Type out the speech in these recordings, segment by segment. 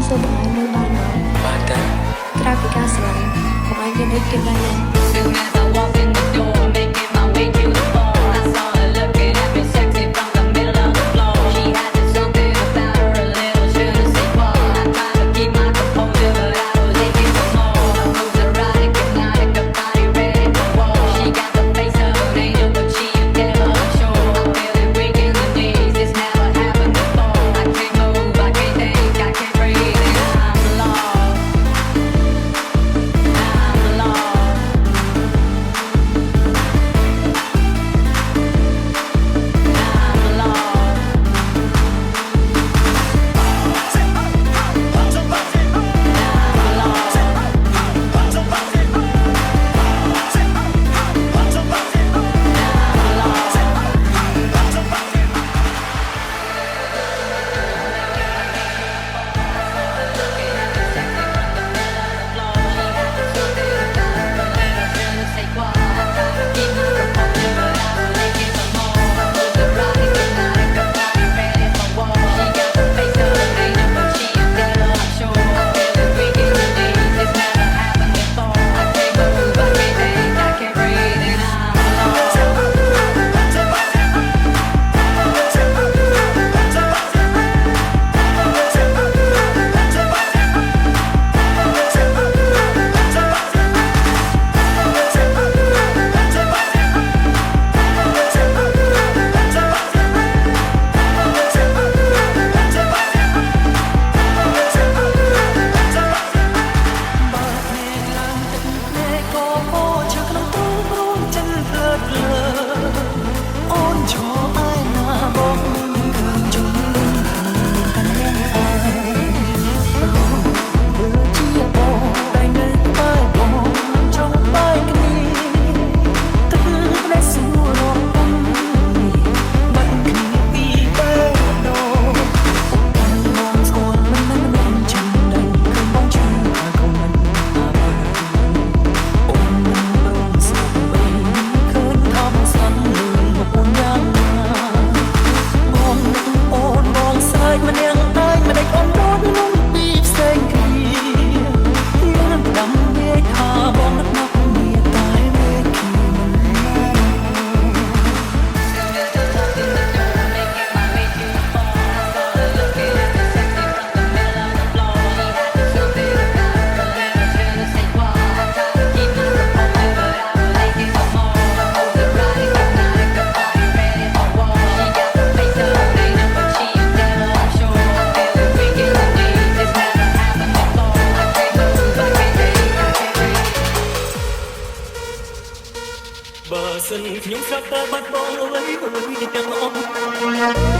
សូមឲ្យនៅបានមកបានកាន់ក្រៅពីការស្រឡាញ់កុំឲ្យមានអីគេបានឡើយ Soon as I walked in the door, making my way to the floor, I saw her looking at me sexy from the middle of the floor. She had just something about her, a little shouldn't say what. I tried to keep my composure, but I was aching for more. Her moves erotic, hypnotic, her body ready for war. She got the face of an angel, but she a devil, I'm sure. I feel it breaking the knees, this never happened before. I can't move, I can't think, I can't breathe, and I'm lost. I'm lost.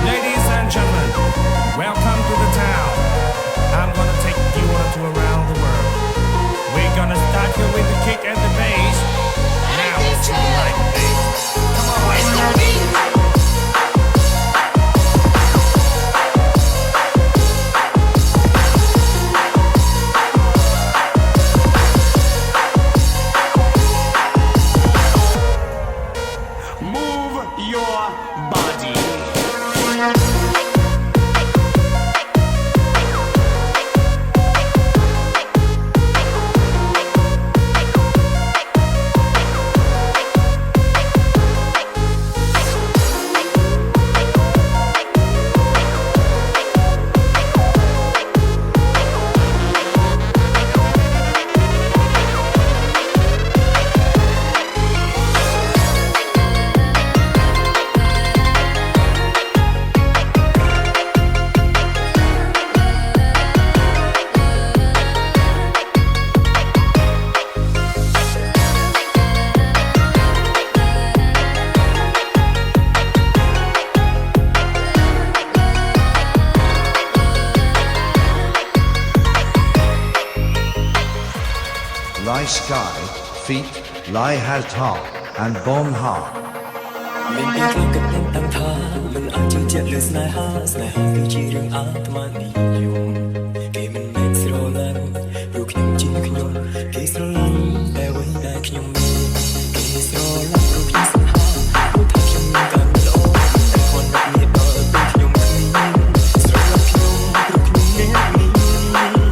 Ladies and gentlemen, welcome to the town. I'm gonna take you on a tour around the world. We're gonna start here with the kick and the bass. Now it's like this. Come on, where's the beat? Lai Sky, feat. Lai Has Ha, and Bon Ha. មានពេលខ្លះគិតតាំងថាមិនអាចជឿជាក់លើស្នេហាគឺជារឿងអាត្មានិយមគេមិនមែនស្រឡាញ់ព្រោះខ្ញុំជាខ្ញុំគេស្រឡាញ់តែវិញតែខ្ញុំគេស្រឡាញ់ព្រោះខ្ញុំសង្ហាព្រោះថាខ្ញុំមានការល្អតែគាត់នឹកមានដល់ពេលខ្ញុំគ្មានស្រឡាញ់ខ្ញុំព្រោះខ្ញុំមាន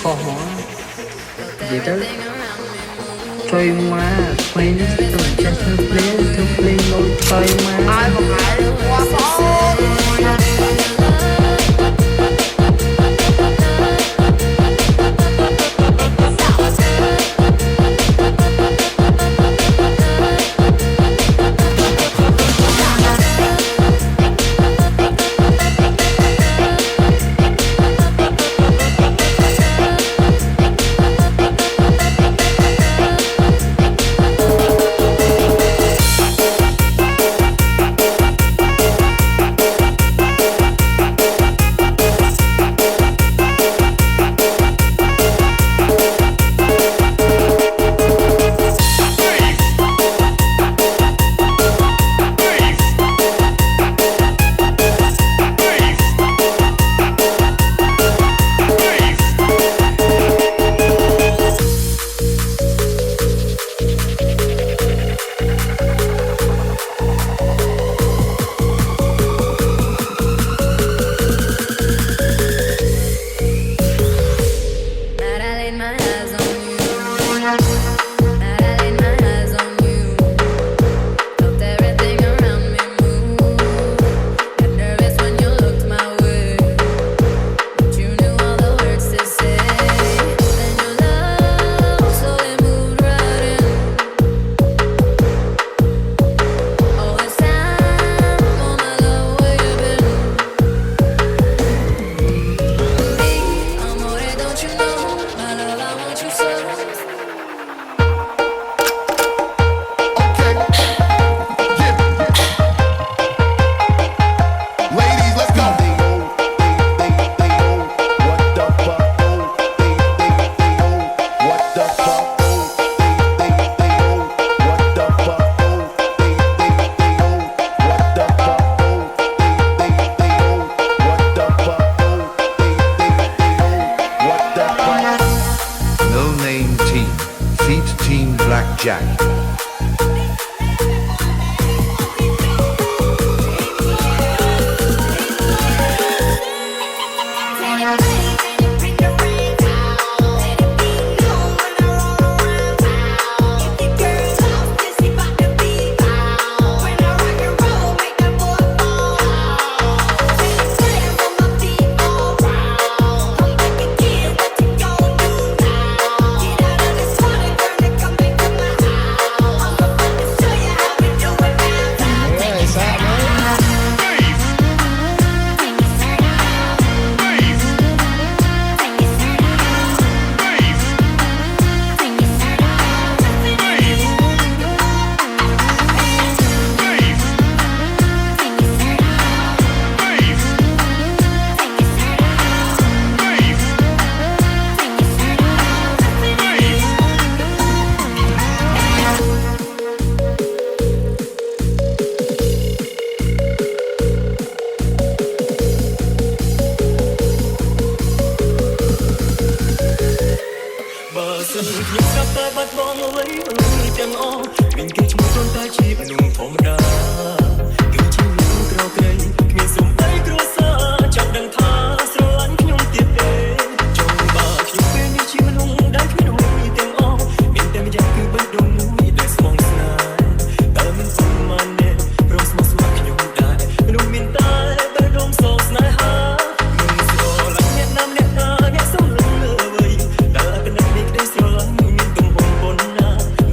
ខុសហ្មងនិយាយទៅជួយមកថ្មីនេះទៅចាស់ធ្វើភ្លេងលោកជួយមកឲ្យបងហើយវ៉ាបង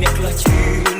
អ្នកខ្លះជឿ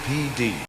PD.